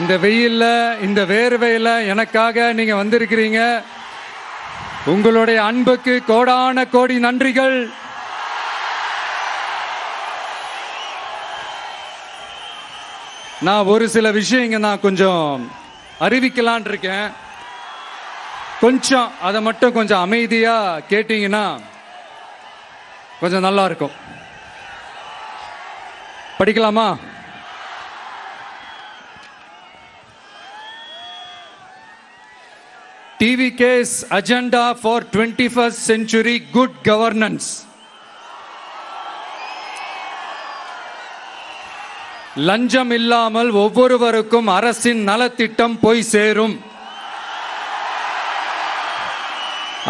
இந்த வெயில்ல இந்த வேர்வையில எனக்காக நீங்க வந்திருக்கிறீங்க. உங்களுடைய அன்புக்கு கோடான கோடி நன்றிகள். நான் ஒரு சில விஷயங்க நான் கொஞ்சம் அறிவிக்கலான் இருக்கேன். கொஞ்சம் அதை மட்டும் கொஞ்சம் அமைதியா கேட்டீங்கன்னா கொஞ்சம் நல்லா இருக்கும். படிக்கலாமா? TVK's agenda for 21st century good governance. லஞ்சம் இல்லாமல் ஒவ்வொருவருக்கும் அரசின் நலத்திட்டம் போய் சேரும்.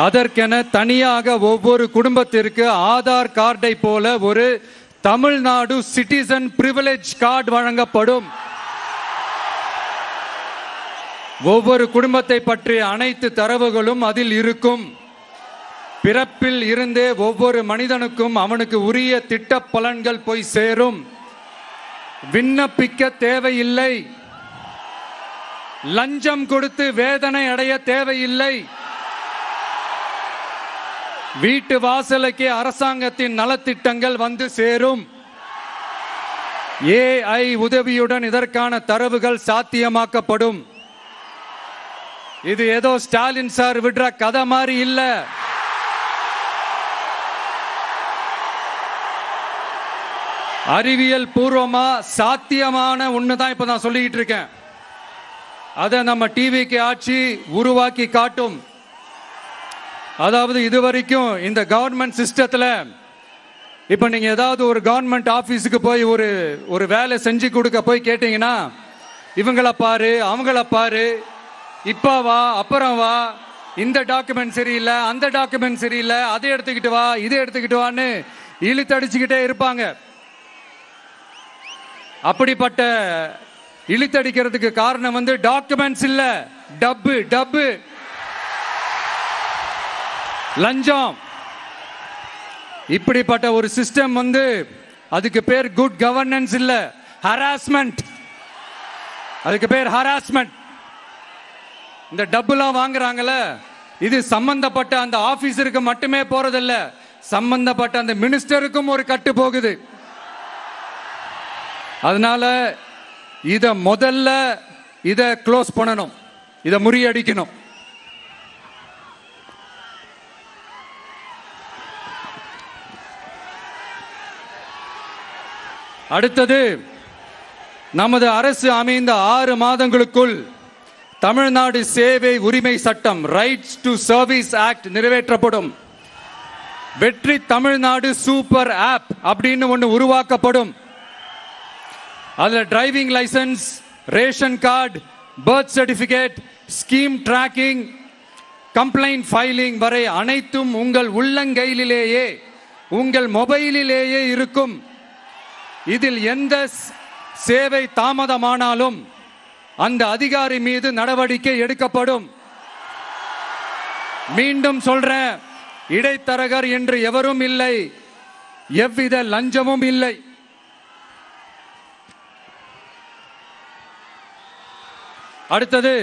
அதற்கென தனியாக ஒவ்வொரு குடும்பத்திற்கு ஆதார் கார்டை போல ஒரு தமிழ்நாடு சிட்டிசன் பிரிவிலேஜ் கார்டு வழங்கப்படும். ஒவ்வொரு குடும்பத்தை பற்றிய அனைத்து தரவுகளும் அதில் இருக்கும். பிறப்பில் இருந்தே ஒவ்வொரு மனிதனுக்கும் அவனுக்கு உரிய திட்ட பலன்கள் போய் சேரும். விண்ணப்பிக்க தேவையில்லை. லஞ்சம் கொடுத்து வேதனை அடைய தேவையில்லை. வீட்டு வாசலுக்கே அரசாங்கத்தின் நலத்திட்டங்கள் வந்து சேரும். AI உதவியுடன் இதற்கான தரவுகள் சாத்தியமாக்கப்படும். இது ஏதோ ஸ்டாலின் சார் விடுற கதை மாதிரி இல்ல. அறிவியல் பூர்வமா சாத்தியமான ஒண்ணுதான் இப்ப நான் சொல்லிட்டு இருக்கேன். அதை நம்ம டிவிக்கு ஆட்சி உருவாக்கி காட்டும். அதாவது இதுவரைக்கும் இந்த கவர்மெண்ட் சிஸ்டத்துல இப்ப நீங்க ஏதாவது ஒரு கவர்மெண்ட் ஆபீஸுக்கு போய் ஒரு வேலை செஞ்சு கொடுக்க போய் கேட்டீங்கன்னா இவங்களை பாரு அவங்கள பாரு, இப்ப வா அப்புறம் வா, இந்த டாக்குமெண்ட் சரியில்லை அந்த டாக்குமெண்ட் சரியில்லை, அதை எடுத்துக்கிட்டு வா இதை எடுத்துக்கிட்டு வான்னு இழுத்தடிச்சுக்கிட்டே இருப்பாங்க. அப்படிப்பட்ட இழுத்தடிக்கிறதுக்கு காரணம் டாக்குமெண்ட்ஸ் இல்ல, டப்பு லஞ்சம். இப்படிப்பட்ட ஒரு சிஸ்டம் அதுக்கு பேர் குட் கவர்னன்ஸ் இல்ல, ஹராஸ்மெண்ட். அதுக்கு பேர் ஹராஸ்மெண்ட். இந்த டப்புலாம் வாங்குறாங்கல்ல, இது சம்பந்தப்பட்ட அந்த ஆபீசருக்கு மட்டுமே போறதில்ல, சம்பந்தப்பட்ட அந்த மினிஸ்டருக்கும் ஒரு கட்டு போகுது. அதனால முதல்ல இத க்ளோஸ் பண்ணணும், இத முறியடிக்கணும். அடுத்தது, நமது அரசு அமைந்த 6 மாதங்களுக்குள் தமிழ்நாடு சேவை உரிமை சட்டம் ரைட்ஸ் டு சர்வீஸ் ஆக்ட் நிறைவேற்றப்படும். வெற்றி தமிழ்நாடு சூப்பர் ஆப் அப்படின்னு ஒன்று உருவாக்கப்படும். அதுல driving licence, ration card, birth certificate, scheme tracking, complaint filing வரை அனைத்தும் உங்கள் உள்ளங்கையிலேயே உங்கள் மொபைலிலேயே இருக்கும். இதில் எந்த சேவை தாமதமானாலும் அந்த அதிகாரி மீது நடவடிக்கை எடுக்கப்படும். மீண்டும் சொல்றேன், இடைத்தரகர் என்று எவரும் இல்லை, எவ்வித லஞ்சமும் இல்லை. அடுத்தது,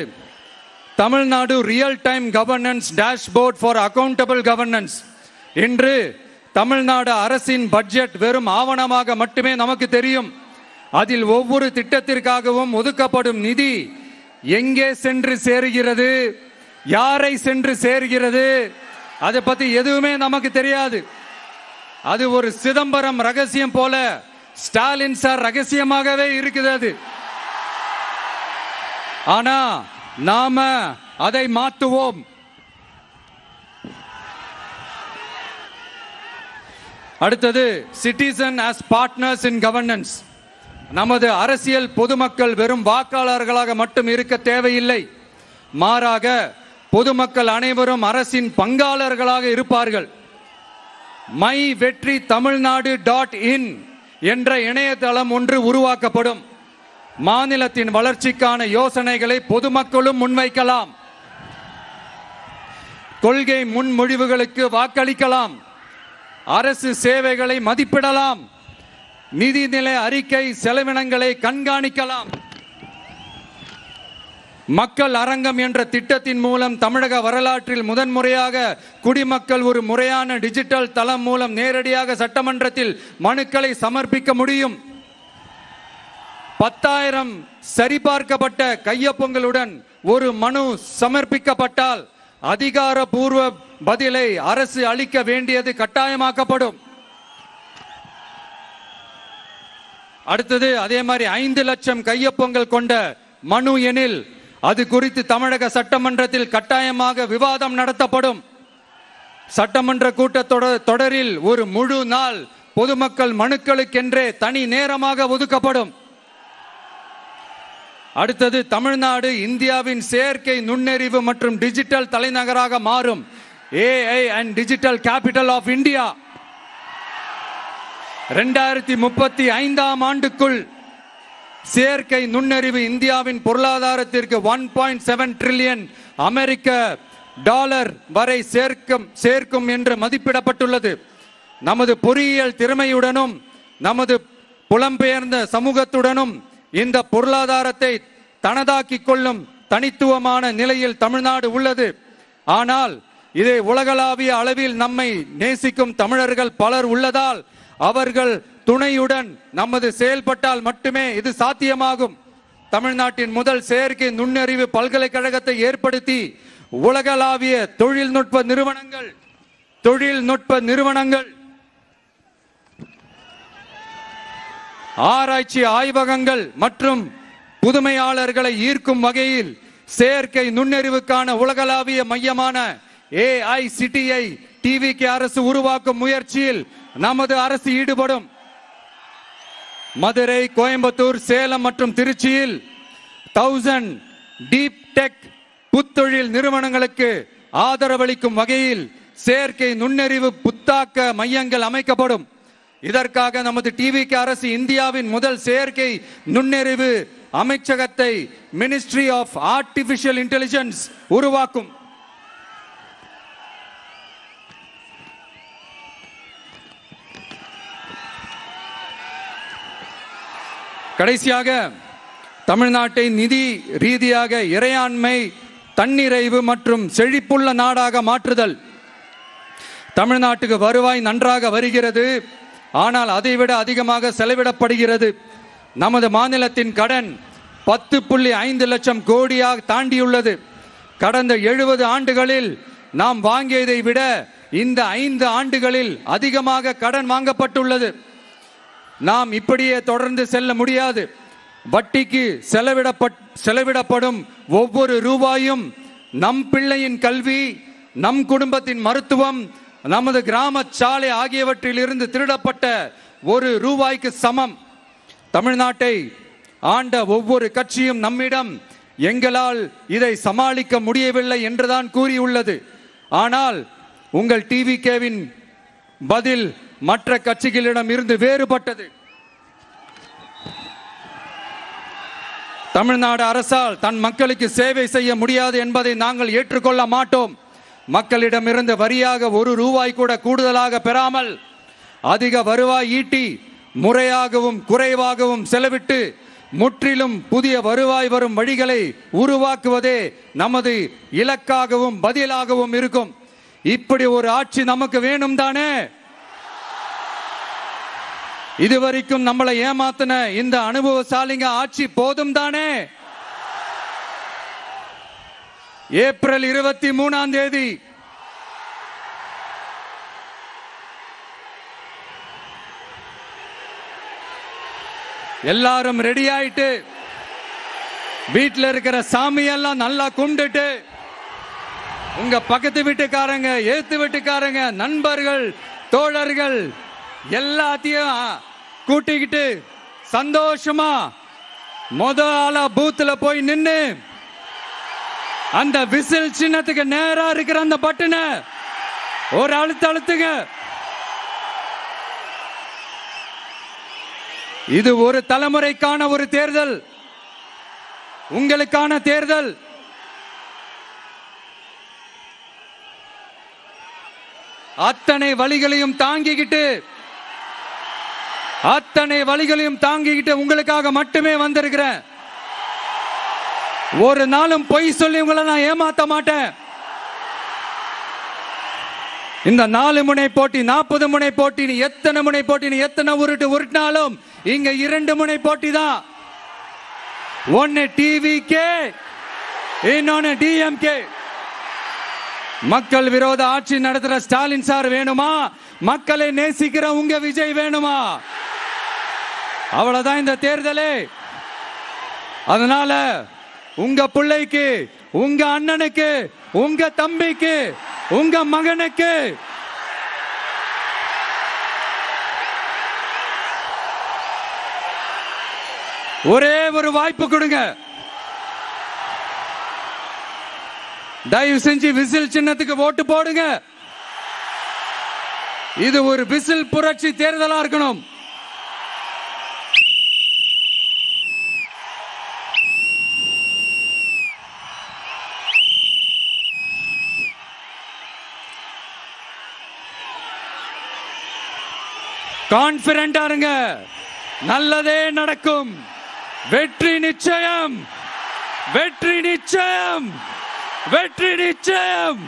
Tamil Nadu real time governance dashboard for accountable governance. இன்று தமிழ்நாடு அரசின் பட்ஜெட் வெறும் ஆவணமாக மட்டுமே நமக்கு தெரியும். அதில் ஒவ்வொரு திட்டத்திற்காகவும் ஒதுக்கப்படும் நிதி எங்கே சென்று சேருகிறது, யாரை சென்று சேர்கிறது, அதை பத்தி எதுவுமே நமக்கு தெரியாது. அது ஒரு சிதம்பரம் ரகசியம் போல ஸ்டாலின் சார் ரகசியமாகவே இருக்குது அது. ஆனா நாம அதை மாற்றுவோம். அடுத்தது, சிட்டிசன் ஆஸ் பார்ட்னர்ஸ் இன் கவர்னன்ஸ். நமது அரசியல் பொதுமக்கள் வெறும் வாக்காளர்களாக மட்டும் இருக்க தேவையில்லை. மாறாக பொதுமக்கள் அனைவரும் அரசின் பங்காளர்களாக இருப்பார்கள். மை வெற்றி தமிழ்நாடு .in என்ற இணையதளம் ஒன்று உருவாக்கப்படும். மாநிலத்தின் வளர்ச்சிக்கான யோசனைகளை பொதுமக்களும் முன்வைக்கலாம். கொள்கை முன்மொழிவுகளுக்கு வாக்களிக்கலாம். அரசு சேவைகளை மதிப்பிடலாம். நிதிநிலை அறிக்கை செலவினங்களை கண்காணிக்கலாம். மக்கள் அரங்கம் என்ற திட்டத்தின் மூலம் தமிழக வரலாற்றில் முதன்முறையாக குடிமக்கள் ஒரு முறையான டிஜிட்டல் தளம் மூலம் நேரடியாக சட்டமன்றத்தில் மனுக்களை சமர்ப்பிக்க முடியும். 10,000 சரிபார்க்கப்பட்ட கையொப்பங்களுடன் ஒரு மனு சமர்ப்பிக்கப்பட்டால் அதிகாரப்பூர்வ பதிலை அரசு அளிக்க வேண்டியது கட்டாயமாக்கப்படும். அடுத்தது அதே மாதிரி 5 லட்சம் கையொப்பங்கள் கொண்ட மனு எனில் அது குறித்து தமிழக சட்டமன்றத்தில் கட்டாயமாக விவாதம் நடத்தப்படும். சட்டமன்ற கூட்டத்தொடரில் ஒரு முழு நாள் பொதுமக்கள் மனுக்களுக்கென்றே தனி நேரமாக ஒதுக்கப்படும். அடுத்தது தமிழ்நாடு இந்தியாவின் செயற்கை நுண்ணறிவு மற்றும் டிஜிட்டல் தலைநகராக மாறும். AI and digital capital of India 2035ஆம் ஆண்டுக்குள் செயற்கை நுண்ணறிவு இந்தியாவின் பொருளாதாரத்திற்கு 1.7 டிரில்லியன் அமெரிக்க டாலர் வரை சேர்க்கும் என்று மதிப்பிடப்பட்டுள்ளது. நமது பொறியியல் திறமையுடனும் நமது புலம்பெயர்ந்த சமூகத்துடனும் இந்த பொருளாதாரத்தை தனதாக்கிக் கொள்ளும் தனித்துவமான நிலையில் தமிழ்நாடு உள்ளது. ஆனால் இதை உலகளாவிய அளவில் நம்மை நேசிக்கும் தமிழர்கள் பலர் உள்ளதால் அவர்கள் துணையுடன் நமது செயல்பட்டால் மட்டுமே இது சாத்தியமாகும். தமிழ்நாட்டின் முதல் செயற்கை நுண்ணறிவு பல்கலைக்கழகத்தை ஏற்படுத்தி உலகளாவிய தொழில்நுட்ப நிறுவனங்கள் ஆராய்ச்சி ஆய்வகங்கள் மற்றும் புதுமையாளர்களை ஈர்க்கும் வகையில் செயற்கை நுண்ணறிவுக்கான உலகளாவிய மையமான AICTI TVK அரசு உருவாக்கும் முயற்சியில் நமது அரசு ஈடுபடும். மதுரை, கோயம்புத்தூர், சேலம் மற்றும் திருச்சியில் 1000 டீப் டெக் புத்தொழில் நிறுவனங்களுக்கு ஆதரவளிக்கும் வகையில் செயற்கை நுண்ணறிவு புத்தாக்க மையங்கள் அமைக்கப்படும். இதற்காக நமது TVK அரசு இந்தியாவின் முதல் செயற்கை நுண்ணறிவு அமைச்சகத்தை மினிஸ்ட்ரி ஆஃப் ஆர்டிபிஷியல் இன்டெலிஜென்ஸ் உருவாக்கும். கடைசியாக தமிழ்நாட்டை நிதி ரீதியாக இறையாண்மை, தன்னிறைவு மற்றும் செழிப்புள்ள நாடாக மாற்றுதல். தமிழ்நாட்டுக்கு வருவாய் நன்றாக வருகிறது, ஆனால் அதைவிட அதிகமாக செலவிடப்படுகிறது. நமது மாநிலத்தின் கடன் 10.5 லட்சம் கோடியாக தாண்டியுள்ளது. கடந்த 70 ஆண்டுகளில் நாம் வாங்கியதை விட இந்த 5 ஆண்டுகளில் அதிகமாக கடன் வாங்கப்பட்டுள்ளது. நாம் இப்படியே தொடர்ந்து செல்ல முடியாது. வட்டிக்கு செலவிடப்படும் ஒவ்வொரு ரூபாயும் நம் பிள்ளையின் கல்வி, நம் குடும்பத்தின் மருத்துவம், நமது கிராம சாலை ஆகியவற்றில் இருந்து திருடப்பட்ட ஒரு ரூபாய்க்கு சமம். தமிழ்நாட்டை ஆண்ட ஒவ்வொரு கட்சியும் நம்மிடம் எங்களால் இதை சமாளிக்க முடியவில்லை என்றுதான் கூறியுள்ளது. ஆனால் உங்கள் TVKவின் பதில் மற்ற கட்சிகளிடம் இருந்து வேறுபட்டது. தமிழ்நாடு அரசால் தன் மக்களுக்கு சேவை செய்ய முடியாது என்பதை நாங்கள் ஏற்றுக்கொள்ள மாட்டோம். மக்களிடமிருந்து வரியாக ஒரு ரூபாய் கூட கூடுதலாக பெறாமல் அதிக வருவாய் ஈட்டி முறையாகவும் குறைவாகவும் செலவிட்டு முற்றிலும் புதிய வருவாய் வரும் வழிகளை உருவாக்குவதே நமது இலக்காகவும் பதிலாகவும் இருக்கும். இப்படி ஒரு ஆட்சி நமக்கு வேணும் தானே? இதுவரைக்கும் நம்மளை ஏமாத்தின இந்த அனுபவசாலிங்க ஆட்சி போதும் தானே? ஏப்ரல் 23ஆம் தேதி எல்லாரும் ரெடி ஆயிட்டு வீட்டில் இருக்கிற சாமியெல்லாம் நல்லா கும்பிட்டு உங்க பக்கத்து வீட்டுக்காரங்க, ஏத்து வீட்டுக்காரங்க, நண்பர்கள், தோழர்கள் எல்லாத்தையும் கூட்டிக்கிட்டு சந்தோஷமா ஆளா பூத்துல போய் நின்னு அந்த விசில் சின்னத்துக்கு நேரா இருக்கிற அந்த பட்டனை ஒரு அழுத்துங்க. இது ஒரு தலைமுறைக்கான ஒரு தேர்தல், உங்களுக்கான தேர்தல். அத்தனை வழிகளையும் தாங்கிக்கிட்டு உங்களுக்காக மட்டுமே வந்திருக்கிறேன். ஒரு நாளும் பொய் சொல்லி உங்களை நான் ஏமாத்த மாட்டேன். இந்த 4 முனை போட்டி, 40 முனை போட்டி, எத்தனை முனை போட்டி, எத்தனை உருட்டினாலும் இங்க 2 முனை போட்டி தான். ஒன்னு டிவிகே, இன்னொன்னு டிஎம்கே. மக்கள் விரோத ஆட்சி நடத்துற ஸ்டாலின் சார் வேணுமா? மக்களை நேசிக்கிற உங்க விஜய் வேணுமா? அவ்வளவுதான் இந்த தேர்தலே. அதனால உங்க பிள்ளைக்கு, உங்க அண்ணனுக்கு, உங்க தம்பிக்கு, உங்க மகனுக்கு ஒரே ஒரு வாய்ப்பு கொடுங்க. தயவு செஞ்சு விசில் சின்னத்துக்கு ஓட்டு போடுங்க. இது ஒரு விசில் புரட்சி தேர்தலா இருக்கணும். கான்பிடண்டா இருங்க, நல்லதே நடக்கும். வெற்றி நிச்சயம், வெற்றி நிச்சயம், வெற்றி நிச்சயம்.